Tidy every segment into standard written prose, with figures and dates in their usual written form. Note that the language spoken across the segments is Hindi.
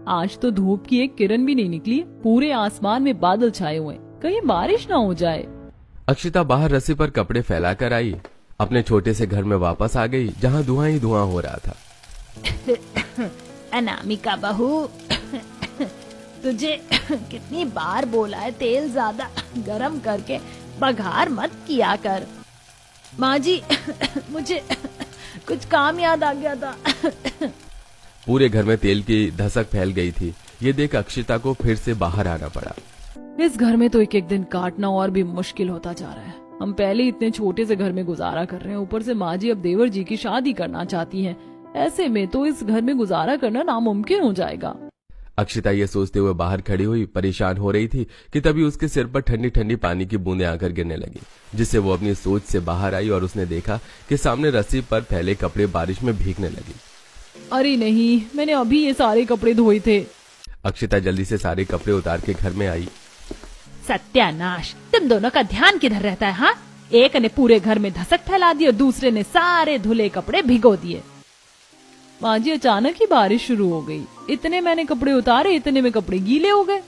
आज तो धूप की एक किरण भी नहीं निकली, पूरे आसमान में बादल छाए हुए, कहीं बारिश ना हो जाए। अक्षिता बाहर रस्सी पर कपड़े फैलाकर आई, अपने छोटे से घर में वापस आ गई जहाँ धुआं ही धुआं हो रहा था। अनामिका बहू, तुझे कितनी बार बोला है तेल ज्यादा गरम करके बघार मत किया कर। माँ जी, मुझे कुछ काम याद आ गया था। पूरे घर में तेल की धसक फैल गई थी। ये देख अक्षिता को फिर से बाहर आना पड़ा। इस घर में तो एक एक दिन काटना और भी मुश्किल होता जा रहा है। हम पहले इतने छोटे से घर में गुजारा कर रहे हैं, ऊपर से माँ जी अब देवर जी की शादी करना चाहती हैं। ऐसे में तो इस घर में गुजारा करना नामुमकिन हो जाएगा। अक्षिता ये सोचते हुए बाहर खड़ी हुई परेशान हो रही थी कि तभी उसके सिर पर ठंडी ठंडी पानी की बूंदें आकर गिरने लगी, जिससे वो अपनी सोच से बाहर आई और उसने देखा कि सामने रस्सी पर फैले कपड़े बारिश में भीगने लगे। अरे नहीं, मैंने अभी ये सारे कपड़े धोए थे। अक्षिता जल्दी से सारे कपड़े उतार के घर में आई। सत्यानाश, तुम दोनों का ध्यान किधर रहता है? हाँ, एक ने पूरे घर में धसक फैला दी और दूसरे ने सारे धुले कपड़े भिगो दिए। माँ जी, अचानक ही बारिश शुरू हो गई, इतने मैंने कपड़े उतारे, इतने में कपड़े गीले हो गए।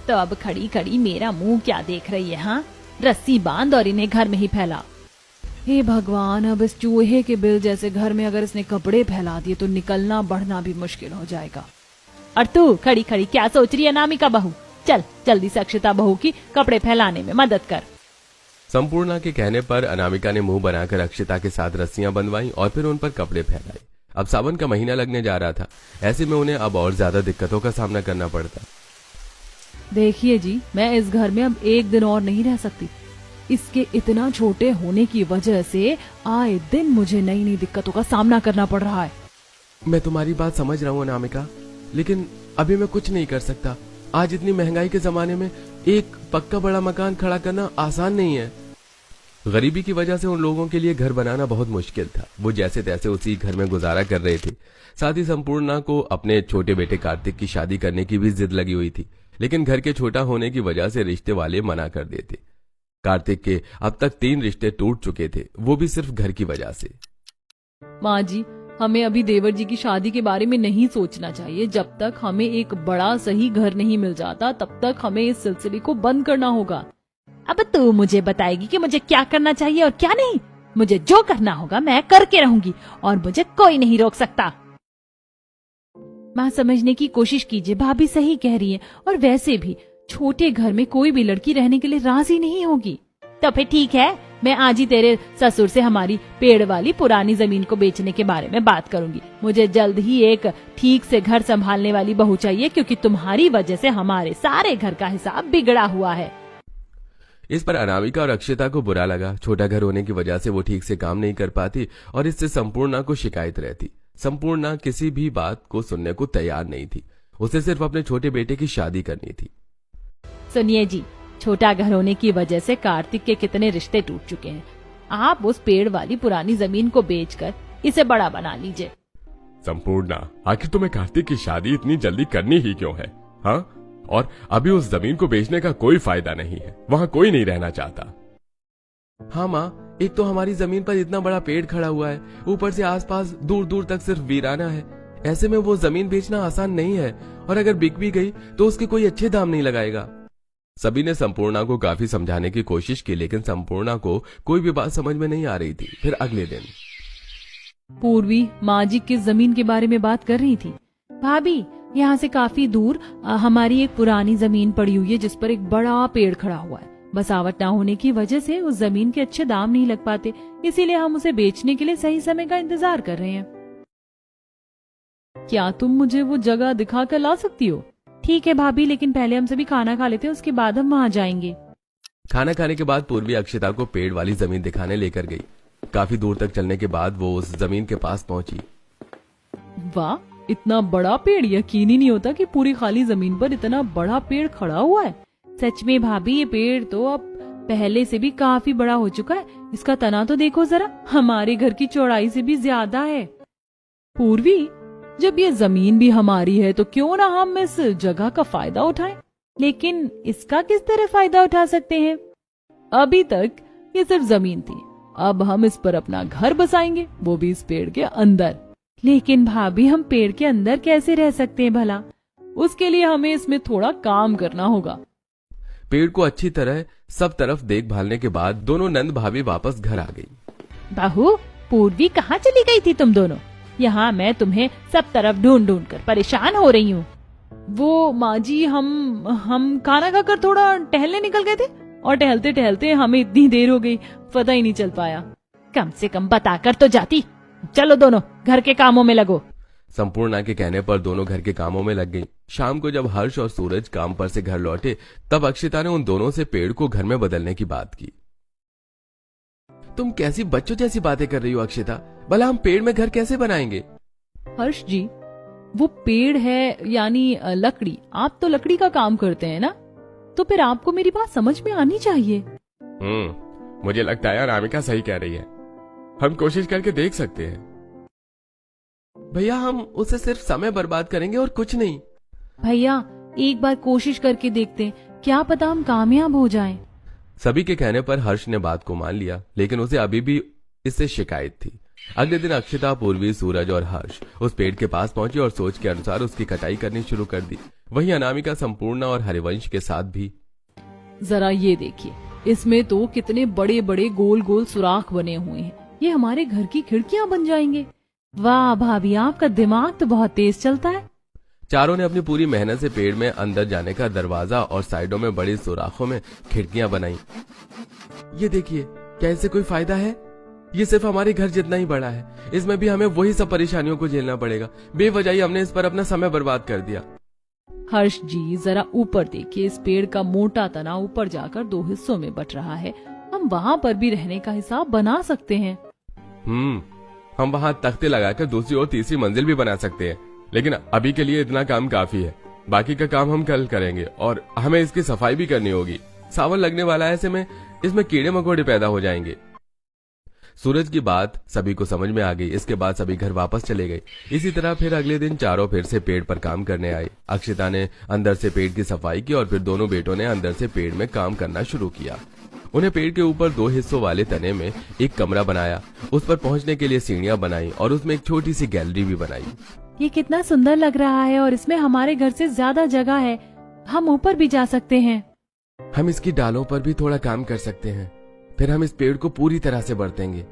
तो अब खड़ी खड़ी मेरा मुंह क्या देख रही है? हाँ, रस्सी बांध और इन्हें घर में ही फैला। हे भगवान, अब इस चूहे के बिल जैसे घर में अगर इसने कपड़े फैला दिए तो निकलना बढ़ना भी मुश्किल हो जाएगा। और तू खड़ी खड़ी क्या सोच रही है अनामिका बहू? चल जल्दी से अक्षिता बहू की कपड़े फैलाने में मदद कर। संपूर्णा के कहने पर अनामिका ने मुंह बनाकर अक्षिता के साथ रस्सियां बंधवाई और फिर उन पर कपड़े फैलाए। अब सावन का महीना लगने जा रहा था, ऐसे में उन्हें अब और ज्यादा दिक्कतों का सामना करना पड़ता। देखिए जी, मैं इस घर में अब एक दिन और नहीं रह सकती। इसके इतना छोटे होने की वजह से आए दिन मुझे नई नई दिक्कतों का सामना करना पड़ रहा है। मैं तुम्हारी बात समझ रहा हूँ अनामिका, लेकिन अभी मैं कुछ नहीं कर सकता। आज इतनी महंगाई के जमाने में एक पक्का बड़ा मकान खड़ा करना आसान नहीं है। गरीबी की वजह से उन लोगों के लिए घर बनाना बहुत मुश्किल था। वो जैसे तैसे उसी घर में गुजारा कर रहे थे। साथ ही संपूर्णा को अपने छोटे बेटे कार्तिक की शादी करने की भी जिद लगी हुई थी, लेकिन घर के छोटा होने की वजह से रिश्ते वाले मना कर देते। कार्तिक के अब तक 3 रिश्ते टूट चुके थे, वो भी सिर्फ घर की वजह से। माँ जी, हमें अभी देवर जी की शादी के बारे में नहीं सोचना चाहिए। जब तक हमें एक बड़ा सही घर नहीं मिल जाता, तब तक हमें इस सिलसिले को बंद करना होगा। अब तू मुझे बताएगी कि मुझे क्या करना चाहिए और क्या नहीं? मुझे जो करना होगा मैं करके रहूंगी और मुझे कोई नहीं रोक सकता। माँ, समझने की कोशिश कीजिए, भाभी सही कह रही है। और वैसे भी छोटे घर में कोई भी लड़की रहने के लिए राजी नहीं होगी। तो फिर ठीक है, मैं आज ही तेरे ससुर से हमारी पेड़ वाली पुरानी जमीन को बेचने के बारे में बात करूंगी। मुझे जल्द ही एक ठीक से घर संभालने वाली बहू चाहिए, क्योंकि तुम्हारी वजह से हमारे सारे घर का हिसाब बिगड़ा हुआ है। इस पर अनामिका और अक्षिता को बुरा लगा। छोटा घर होने की वजह से वो ठीक से काम नहीं कर पाती और इससे संपूर्णा को शिकायत रहती। संपूर्णा किसी भी बात को सुनने को तैयार नहीं थी। उसे सिर्फ अपने छोटे बेटे की शादी करनी थी। सुनिए जी, छोटा घर होने की वजह से कार्तिक के कितने रिश्ते टूट चुके हैं। आप उस पेड़ वाली पुरानी जमीन को बेचकर इसे बड़ा बना लीजिए। संपूर्णा, आखिर तुम्हें कार्तिक की शादी इतनी जल्दी करनी ही क्यों है? हाँ, और अभी उस जमीन को बेचने का कोई फायदा नहीं है, वहाँ कोई नहीं रहना चाहता। हाँ माँ, एक तो हमारी जमीन पर इतना बड़ा पेड़ खड़ा हुआ है, ऊपर से आसपास दूर दूर तक सिर्फ वीराना है। ऐसे में वो जमीन बेचना आसान नहीं है, और अगर बिक भी गई तो उसके कोई अच्छे दाम नहीं लगाएगा। सभी ने संपूर्णा को काफी समझाने की कोशिश की, लेकिन संपूर्णा को कोई भी बात समझ में नहीं आ रही थी। फिर अगले दिन पूर्वी माँ जी किस जमीन के बारे में बात कर रही थी? भाभी, यहाँ से काफी दूर हमारी एक पुरानी जमीन पड़ी हुई है, जिस पर एक बड़ा पेड़ खड़ा हुआ है। बसावट ना होने की वजह से उस जमीन के अच्छे दाम नहीं लग पाते, इसीलिए हम उसे बेचने के लिए सही समय का इंतजार कर रहे हैं। क्या तुम मुझे वो जगह दिखा कर ला सकती हो? ठीक है भाभी, लेकिन पहले हम सभी खाना खा लेते हैं, उसके बाद हम वहाँ जाएंगे। खाना खाने के बाद पूर्वी अक्षिता को पेड़ वाली जमीन दिखाने लेकर गई। काफी दूर तक चलने के बाद वो उस जमीन के पास पहुंची। वाह, इतना बड़ा पेड़! यकीन ही नहीं होता कि पूरी खाली जमीन पर इतना बड़ा पेड़ खड़ा हुआ है। सच में भाभी, ये पेड़ तो अब पहले से भी काफी बड़ा हो चुका है। इसका तना तो देखो जरा, हमारे घर की चौड़ाई से भी ज्यादा है। पूर्वी, जब ये जमीन भी हमारी है तो क्यों ना हम इस जगह का फायदा उठाएं? लेकिन इसका किस तरह फायदा उठा सकते हैं? अभी तक ये सिर्फ जमीन थी, अब हम इस पर अपना घर बसाएंगे, वो भी इस पेड़ के अंदर। लेकिन भाभी हम पेड़ के अंदर कैसे रह सकते हैं भला? उसके लिए हमें इसमें थोड़ा काम करना होगा। पेड़ को अच्छी तरह सब तरफ देखभालने के बाद दोनों नंद भाभी वापस घर आ गई। बहू, पूर्वी कहाँ चली गई थी तुम दोनों? यहाँ मैं तुम्हें सब तरफ ढूंढ ढूंढ कर परेशान हो रही हूँ। वो माँ जी, हम खाना खाकर थोड़ा टहलने निकल गए थे और टहलते टहलते हमें इतनी देर हो गई, पता ही नहीं चल पाया। कम से कम बताकर तो जाती। चलो दोनों घर के कामों में लगो। संपूर्णा के कहने पर दोनों घर के कामों में लग गई। शाम को जब हर्ष और सूरज काम पर से घर लौटे तब अक्षिता ने उन दोनों से पेड़ को घर में बदलने की बात की। तुम कैसी बच्चों जैसी बातें कर रही हो अक्षिता? भला हम पेड़ में घर कैसे बनाएंगे? हर्ष जी, वो पेड़ है यानी लकड़ी, आप तो लकड़ी का काम करते हैं ना, तो फिर आपको मेरी बात समझ में आनी चाहिए। मुझे लगता है अनामिका सही कह रही है, हम कोशिश करके देख सकते हैं। भैया, हम उससे सिर्फ समय बर्बाद करेंगे और कुछ नहीं। भैया, एक बार कोशिश करके देखते हैं, क्या पता हम कामयाब हो जाएं। सभी के कहने पर हर्ष ने बात को मान लिया, लेकिन उसे अभी भी इससे शिकायत थी। अगले दिन अक्षिता, पूर्वी, सूरज और हर्ष उस पेड़ के पास पहुंचे और सोच के अनुसार उसकी कटाई करनी शुरू कर दी। वहीं अनामिका, संपूर्णा और हरिवंश के साथ भी। जरा ये देखिए, इसमें तो कितने बड़े बड़े गोल गोल सुराख बने हुए हैं, ये हमारे घर की खिड़कियां बन जाएंगे। वाह भाभी, आपका दिमाग तो बहुत तेज चलता है। चारों ने अपनी पूरी मेहनत से पेड़ में अंदर जाने का दरवाजा और साइडों में बड़ी सुराखों में खिड़कियां बनाई। ये देखिए, क्या इससे कोई फायदा है? ये सिर्फ हमारे घर जितना ही बड़ा है, इसमें भी हमें वही सब परेशानियों को झेलना पड़ेगा। बेवजह ही हमने इस पर अपना समय बर्बाद कर दिया। हर्ष जी, जरा ऊपर देखिए, इस पेड़ का मोटा तना ऊपर जाकर 2 हिस्सों में बट रहा है। हम वहाँ पर भी रहने का हिसाब बना सकते हैं। हम वहाँ तख्ते लगाकर दूसरी और तीसरी मंजिल भी बना सकते हैं, लेकिन अभी के लिए इतना काम काफी है। बाकी का काम हम कल करेंगे और हमें इसकी सफाई भी करनी होगी। सावन लगने वाला है, ऐसे में इसमें कीड़े मकोड़े पैदा हो जाएंगे। सूरज की बात सभी को समझ में आ गई। इसके बाद सभी घर वापस चले गए। इसी तरह फिर अगले दिन चारों फिर से पेड़ पर काम करने आए। अक्षिता ने अंदर से पेड़ की सफाई की और फिर दोनों बेटों ने अंदर से पेड़ में काम करना शुरू किया। उन्हें पेड़ के ऊपर 2 हिस्सों वाले तने में एक कमरा बनाया, उस पर पहुंचने के लिए सीढ़ियां बनाई और उसमें एक छोटी सी गैलरी भी बनाई। ये कितना सुंदर लग रहा है और इसमें हमारे घर से ज्यादा जगह है, हम ऊपर भी जा सकते हैं। हम इसकी डालों पर भी थोड़ा काम कर सकते हैं, फिर हम इस पेड़ को पूरी तरह से बढ़तेंगे।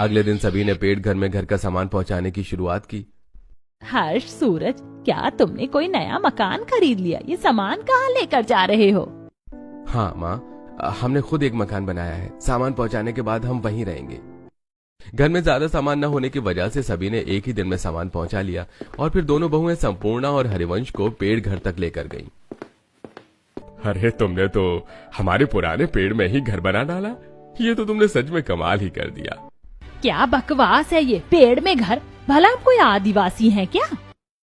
अगले दिन सभी ने पेड़ घर में घर का सामान पहुंचाने की शुरुआत की। हर्ष, सूरज, क्या तुमने कोई नया मकान खरीद लिया? ये सामान कहाँ लेकर जा रहे हो? हाँ माँ, हमने खुद एक मकान बनाया है। सामान पहुंचाने के बाद हम वहीं रहेंगे। घर में ज्यादा सामान न होने की वजह से सभी ने एक ही दिन में सामान पहुंचा लिया और फिर दोनों बहुएं संपूर्णा और हरिवंश को पेड़ घर तक लेकर गईं। अरे, तुमने तो हमारे पुराने पेड़ में ही घर बना डाला। ये तो तुमने सच में कमाल ही कर दिया। क्या बकवास है ये, पेड़ में घर? भला हम कोई आदिवासी हैं क्या?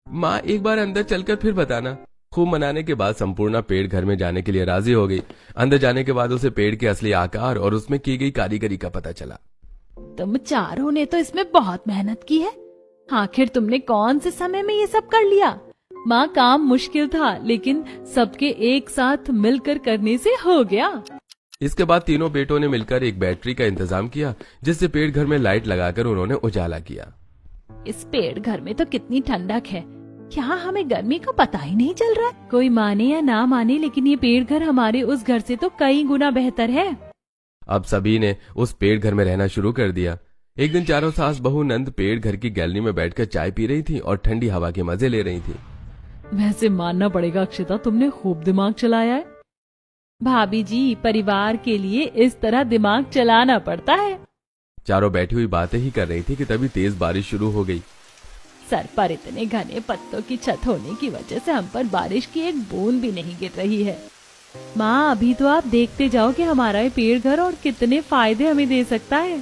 माँ, एक बार अंदर चलकर फिर बताना। खूब मनाने के बाद संपूर्णा पेड़ घर में जाने के लिए राजी हो गई। अंदर जाने के बाद उसे पेड़ के असली आकार और उसमें की गई कारीगरी का पता चला। तुम चारों ने तो इसमें बहुत मेहनत की है। आखिर तुमने कौन से समय में ये सब कर लिया? माँ, काम मुश्किल था, लेकिन सबके एक साथ मिलकर करने से हो गया। इसके बाद तीनों बेटों ने मिलकर एक बैटरी का इंतजाम किया, जिससे पेड़ घर में लाइट लगाकर उन्होंने उजाला किया। इस पेड़ घर में तो कितनी ठंडक है, क्या हमें गर्मी का पता ही नहीं चल रहा है? कोई माने या ना माने, लेकिन ये पेड़ घर हमारे उस घर से तो कई गुना बेहतर है। अब सभी ने उस पेड़ घर में रहना शुरू कर दिया। एक दिन चारों सास बहू नंद पेड़ घर की गैलरी में बैठकर चाय पी रही थी और ठंडी हवा के मजे ले रही थी। वैसे मानना पड़ेगा अक्षिता, तुमने खूब दिमाग चलाया है। भाभी जी, परिवार के लिए इस तरह दिमाग चलाना पड़ता है। चारों बैठी हुई बातें ही कर रही थी कि तभी तेज बारिश शुरू हो गई। सर पर इतने घने पत्तों की छत होने की वजह से हम पर बारिश की एक बूंद भी नहीं गिर रही है। माँ, अभी तो आप देखते जाओ कि हमारा ये पेड़ घर और कितने फायदे हमें दे सकता है।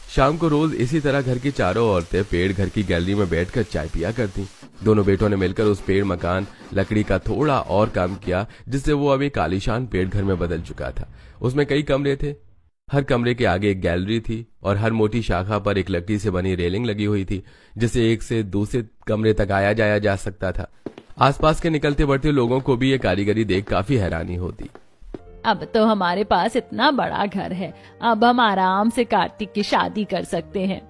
शाम को रोज इसी तरह घर की चारों औरतें पेड़ घर की गैलरी में बैठकर चाय पिया करती। दोनों बेटों ने मिलकर उस पेड़ मकान लकड़ी का थोड़ा और काम किया, जिससे वो अब एक आलीशान पेड़ घर में बदल चुका था। उसमें कई कमरे थे। हर कमरे के आगे एक गैलरी थी और हर मोटी शाखा पर एक लकड़ी से बनी रेलिंग लगी हुई थी, जिससे एक से दूसरे कमरे तक आया जाया जा सकता था। आसपास के निकलते बढ़ते लोगों को भी ये कारीगरी देख काफी हैरानी होती। अब तो हमारे पास इतना बड़ा घर है, अब हम आराम से कार्तिक की शादी कर सकते हैं।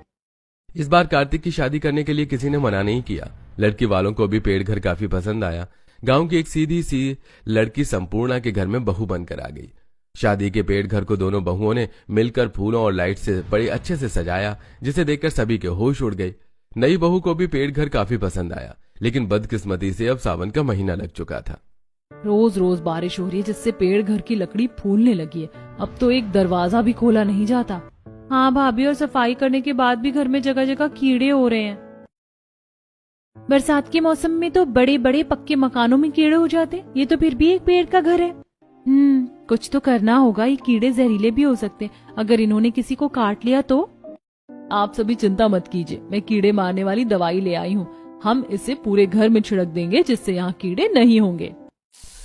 इस बार कार्तिक की शादी करने के लिए किसी ने मना नहीं किया। लड़की वालों को भी पेड़ घर काफी पसंद आया। गांव की एक सीधी सी लड़की संपूर्णा के घर में बहू बनकर आ गई। शादी के पेड़ घर को दोनों बहुओं ने मिलकर फूलों और लाइट से बड़े अच्छे से सजाया, जिसे देखकर सभी के होश उड़ गए। नई बहू को भी पेड़ घर काफी पसंद आया, लेकिन बदकिस्मती से अब सावन का महीना लग चुका था। रोज रोज बारिश हो रही है, जिससे पेड़ घर की लकड़ी फूलने लगी है। अब तो एक दरवाजा भी खोला नहीं जाता। हाँ भाभी, और सफाई करने के बाद भी घर में जगह जगह कीड़े हो रहे हैं। बरसात के मौसम में तो बड़े बड़े पक्के मकानों में कीड़े हो जाते हैं। ये तो फिर भी एक पेड़ का घर है। कुछ तो करना होगा। ये कीड़े जहरीले भी हो सकते हैं। अगर इन्होंने किसी को काट लिया तो? आप सभी चिंता मत कीजिए, मैं कीड़े मारने वाली दवाई ले आई हूँ। हम इसे पूरे घर में छिड़क देंगे, जिससे यहाँ कीड़े नहीं होंगे।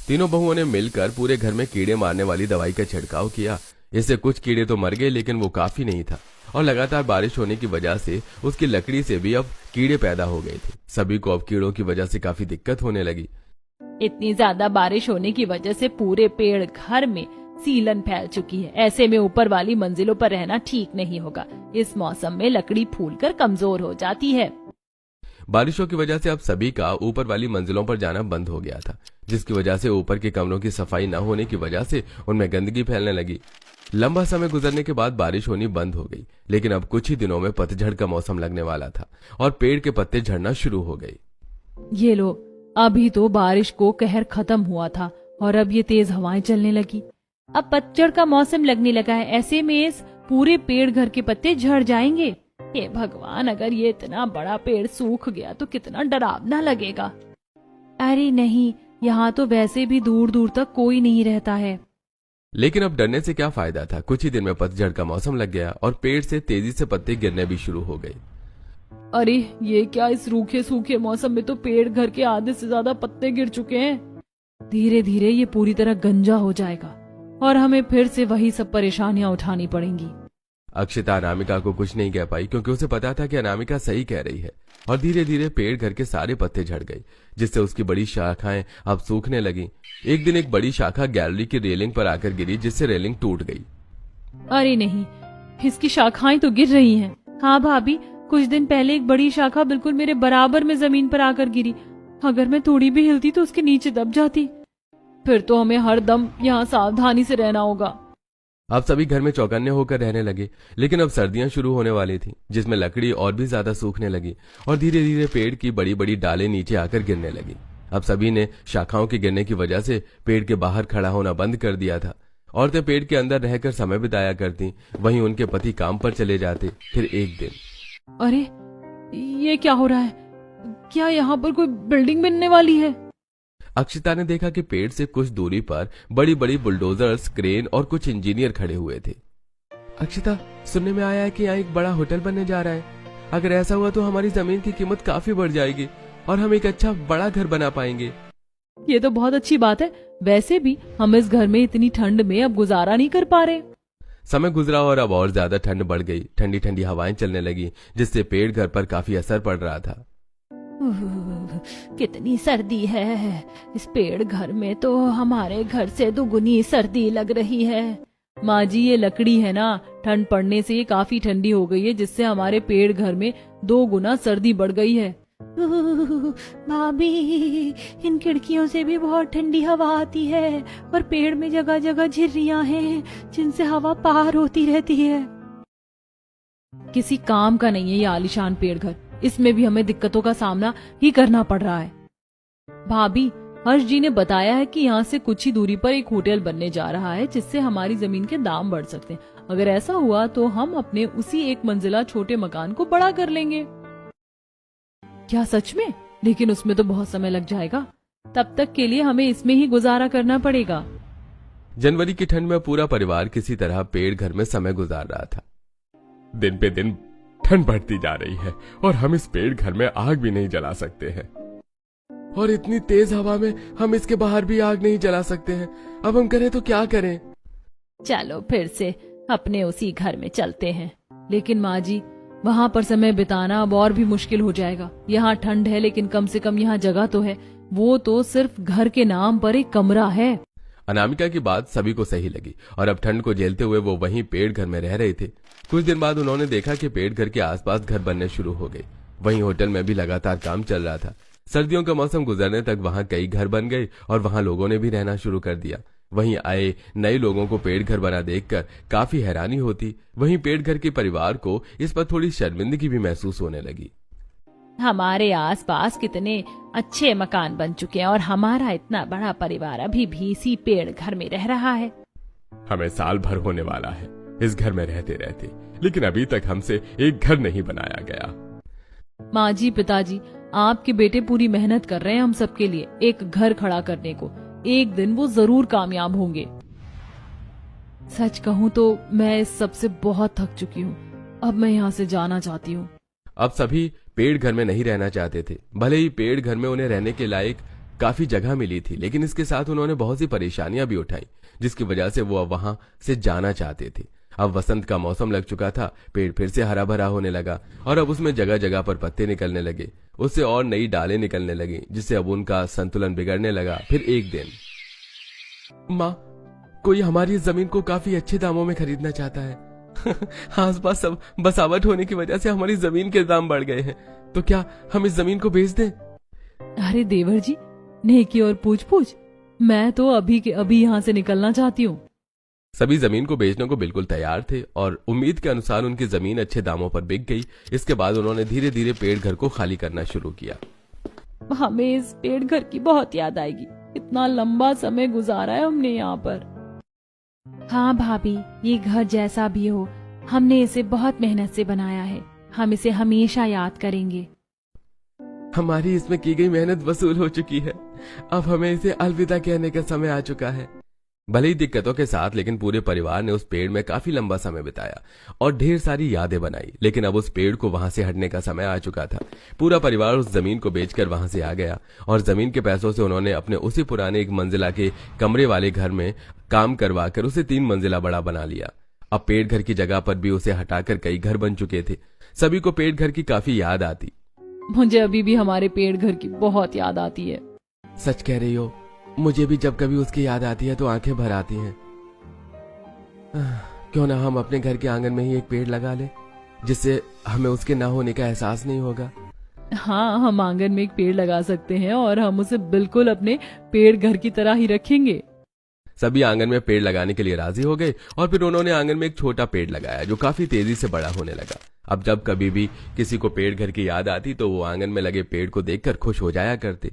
तीनों बहुओं ने मिलकर पूरे घर में कीड़े मारने वाली दवाई का छिड़काव किया। इससे कुछ कीड़े तो मर गए, लेकिन वो काफी नहीं था, और लगातार बारिश होने की वजह से उसकी लकड़ी से भी अब कीड़े पैदा हो गए थे। सभी को अब कीड़ों की वजह से काफी दिक्कत होने लगी। इतनी ज्यादा बारिश होने की वजह से पूरे पेड़ घर में सीलन फैल चुकी है। ऐसे में ऊपर वाली मंजिलों पर रहना ठीक नहीं होगा। इस मौसम में लकड़ी फूलकर कमजोर हो जाती है। बारिशों की वजह से अब सभी का ऊपर वाली मंजिलों पर जाना बंद हो गया था, जिसकी वजह से ऊपर के कमरों की सफाई न होने की वजह से उनमें गंदगी फैलने लगी। लंबा समय गुजरने के बाद बारिश होनी बंद हो गई, लेकिन अब कुछ ही दिनों में पतझड़ का मौसम लगने वाला था और पेड़ के पत्ते झड़ना शुरू हो गए। ये लो, अभी तो बारिश को कहर खत्म हुआ था और अब ये तेज हवाएं चलने लगी। अब पतझड़ का मौसम लगने लगा है। ऐसे में इस पूरे पेड़ घर के पत्ते झड़ जाएंगे। हे भगवान, अगर ये इतना बड़ा पेड़ सूख गया तो कितना डरावना लगेगा। अरे नहीं, यहाँ तो वैसे भी दूर दूर तक कोई नहीं रहता है। लेकिन अब डरने से क्या फायदा था। कुछ ही दिन में पतझड़ का मौसम लग गया और पेड़ से तेजी से पत्ते गिरने भी शुरू हो गए। अरे ये क्या, इस रूखे सूखे मौसम में तो पेड़ घर के आधे से ज्यादा पत्ते गिर चुके हैं। धीरे धीरे ये पूरी तरह गंजा हो जाएगा और हमें फिर से वही सब परेशानियां उठानी पड़ेंगी। अक्षिता अनामिका को कुछ नहीं कह पाई, क्योंकि उसे पता था कि अनामिका सही कह रही है। और धीरे धीरे पेड़ घर के सारे पत्ते झड़ गए, जिससे उसकी बड़ी शाखाएं अब सूखने लगी। एक दिन एक बड़ी शाखा गैलरी की रेलिंग पर आकर गिरी, जिससे रेलिंग टूट गई। अरे नहीं, इसकी शाखाएं तो गिर रही हैं। हाँ भाभी, कुछ दिन पहले एक बड़ी शाखा बिल्कुल मेरे बराबर में जमीन पर आकर गिरी। अगर मैं थोड़ी भी हिलती तो उसके नीचे दब जाती। फिर तो हमें हर दम यहाँ सावधानी से रहना होगा। अब सभी घर में चौकन्ने होकर रहने लगे, लेकिन अब सर्दियां शुरू होने वाली थी, जिसमें लकड़ी और भी ज्यादा सूखने लगी और धीरे धीरे पेड़ की बड़ी बड़ी डालें नीचे आकर गिरने लगी। अब सभी ने शाखाओं के गिरने की वजह से पेड़ के बाहर खड़ा होना बंद कर दिया था। औरतें पेड़ के अंदर रहकर समय बिताया करती, वहीं उनके पति काम पर चले जाते। फिर एक दिन, अरे ये क्या हो रहा है? क्या यहाँ पर कोई बिल्डिंग बनने वाली है? अक्षिता ने देखा कि पेड़ से कुछ दूरी पर बड़ी बड़ी बुलडोजर्स, क्रेन और कुछ इंजीनियर खड़े हुए थे। अक्षिता, सुनने में आया है कि यहाँ एक बड़ा होटल बनने जा रहा है। अगर ऐसा हुआ तो हमारी जमीन की कीमत काफी बढ़ जाएगी और हम एक अच्छा बड़ा घर बना पाएंगे। ये तो बहुत अच्छी बात है। वैसे भी हम इस घर में इतनी ठंड में अब गुजारा नहीं कर पा रहे। समय गुजरा और अब और ज्यादा ठंड बढ़ गई। ठंडी ठंडी हवाएं चलने लगी, जिससे पेड़ घर पर काफी असर पड़ रहा था। कितनी सर्दी है। इस पेड़ घर में तो हमारे घर से दुगुनी सर्दी लग रही है। माँ जी, ये लकड़ी है ना, ठंड पड़ने से ये काफी ठंडी हो गई है, जिससे हमारे पेड़ घर में 2 गुना सर्दी बढ़ गई है। भाभी, इन खिड़कियों से भी बहुत ठंडी हवा आती है और पेड़ में जगह जगह झिर्रियां हैं, जिनसे हवा पार होती रहती है। किसी काम का नहीं है ये आलीशान पेड़ घर। इसमें भी हमें दिक्कतों का सामना ही करना पड़ रहा है। भाभी, हर्ष जी ने बताया है कि यहाँ से कुछ ही दूरी पर एक होटल बनने जा रहा है, जिससे हमारी जमीन के दाम बढ़ सकते हैं। अगर ऐसा हुआ तो हम अपने उसी 1 मंजिला छोटे मकान को बड़ा कर लेंगे। क्या सच में? लेकिन उसमें तो बहुत समय लग जाएगा। तब तक के लिए हमें इसमें ही गुजारा करना पड़ेगा। जनवरी की ठंड में पूरा परिवार किसी तरह पेड़ घर में समय गुजार रहा था। दिन पे दिन ठंड बढ़ती जा रही है और हम इस पेड़ घर में आग भी नहीं जला सकते हैं, और इतनी तेज हवा में हम इसके बाहर भी आग नहीं जला सकते हैं। अब हम करें तो क्या करें? चलो फिर से अपने उसी घर में चलते हैं। लेकिन माँ जी, वहाँ पर समय बिताना अब और भी मुश्किल हो जाएगा। यहाँ ठंड है, लेकिन कम से कम यहाँ जगह तो है। वो तो सिर्फ घर के नाम पर एक कमरा है। अनामिका की बात सभी को सही लगी और अब ठंड को झेलते हुए वो वहीं पेड़ घर में रह रहे थे। कुछ दिन बाद उन्होंने देखा कि पेड़ घर के आसपास घर बनने शुरू हो गए। वहीं होटल में भी लगातार काम चल रहा था। सर्दियों का मौसम गुजरने तक वहां कई घर बन गए और वहां लोगों ने भी रहना शुरू कर दिया। वहीं आए नए लोगों को पेड़ घर बना देखकर काफी हैरानी होती। वहीं पेड़ घर के परिवार को इस पर थोड़ी शर्मिंदगी भी महसूस होने लगी। हमारे आसपास कितने अच्छे मकान बन चुके हैं और हमारा इतना बड़ा परिवार अभी भी इसी पेड़ घर में रह रहा है। हमें साल भर होने वाला है इस घर में रहते रहते, लेकिन अभी तक हमसे एक घर नहीं बनाया गया। माँ जी, पिताजी, आपके बेटे पूरी मेहनत कर रहे हैं हम सबके लिए एक घर खड़ा करने को। एक दिन वो जरूर कामयाब होंगे। सच कहूँ तो मैं इस सब से बहुत थक चुकी हूँ। अब मैं यहाँ से जाना चाहती हूँ। अब सभी पेड़ घर में नहीं रहना चाहते थे। भले ही पेड़ घर में उन्हें रहने के लायक काफी जगह मिली थी, लेकिन इसके साथ उन्होंने बहुत सी परेशानियां भी उठाई, जिसकी वजह से वो अब वहां से जाना चाहते थे। अब वसंत का मौसम लग चुका था। पेड़ फिर से हरा भरा होने लगा और अब उसमें जगह जगह पर पत्ते निकलने लगे। उससे और नई डालें निकलने लगी, जिससे अब उनका संतुलन बिगड़ने लगा। फिर एक दिन, माँ, कोई हमारी जमीन को काफी अच्छे दामों में खरीदना चाहता है। आसपास सब बसावट होने की वजह से हमारी जमीन के दाम बढ़ गए हैं, तो क्या हम इस जमीन को बेच दें? अरे देवर जी, नेकी और पूछ पूछ, मैं तो अभी के अभी यहाँ से निकलना चाहती हूँ। सभी जमीन को बेचने को बिल्कुल तैयार थे और उम्मीद के अनुसार उनकी जमीन अच्छे दामों पर बिक गई। इसके बाद उन्होंने धीरे धीरे पेड़ घर को खाली करना शुरू किया। हमें इस पेड़ घर की बहुत याद आएगी। इतना लंबा समय गुजारा है हमने यहाँ पर। हाँ भाभी, ये घर जैसा भी हो, हमने इसे बहुत मेहनत से बनाया है। हम इसे हमेशा याद करेंगे। हमारी इसमें की गई मेहनत वसूल हो चुकी है। अब हमें इसे अलविदा कहने का समय आ चुका है। भले ही दिक्कतों के साथ, लेकिन पूरे परिवार ने उस पेड़ में काफी लंबा समय बिताया और ढेर सारी यादें बनाई। लेकिन अब उस पेड़ को वहां से हटने का समय आ चुका था। पूरा परिवार उस जमीन को बेचकर वहां से आ गया और जमीन के पैसों से उन्होंने अपने उसी पुराने 1 मंजिला के कमरे वाले घर में काम करवाकर उसे 3 मंजिला बड़ा बना लिया। अब पेड़ घर की जगह पर भी उसे हटाकर कई घर बन चुके थे। सभी को पेड़ घर की काफी याद आती। मुझे अभी भी हमारे पेड़ घर की बहुत याद आती है। सच कह रही हो, मुझे भी जब कभी उसकी याद आती है तो आंखें भर आती हैं। क्यों ना हम अपने घर के आंगन में ही एक पेड़ लगा ले, जिससे हमें उसके ना होने का एहसास नहीं होगा। हाँ, हम आंगन में एक पेड़ लगा सकते हैं और हम उसे बिल्कुल अपने पेड़ घर की तरह ही रखेंगे। सभी आंगन में पेड़ लगाने के लिए राजी हो गए और फिर उन्होंने आंगन में एक छोटा पेड़ लगाया जो काफी तेजी से बड़ा होने लगा। अब जब कभी भी किसी को पेड़ घर की याद आती तो वो आंगन में लगे पेड़ को देखकर खुश हो जाया करते।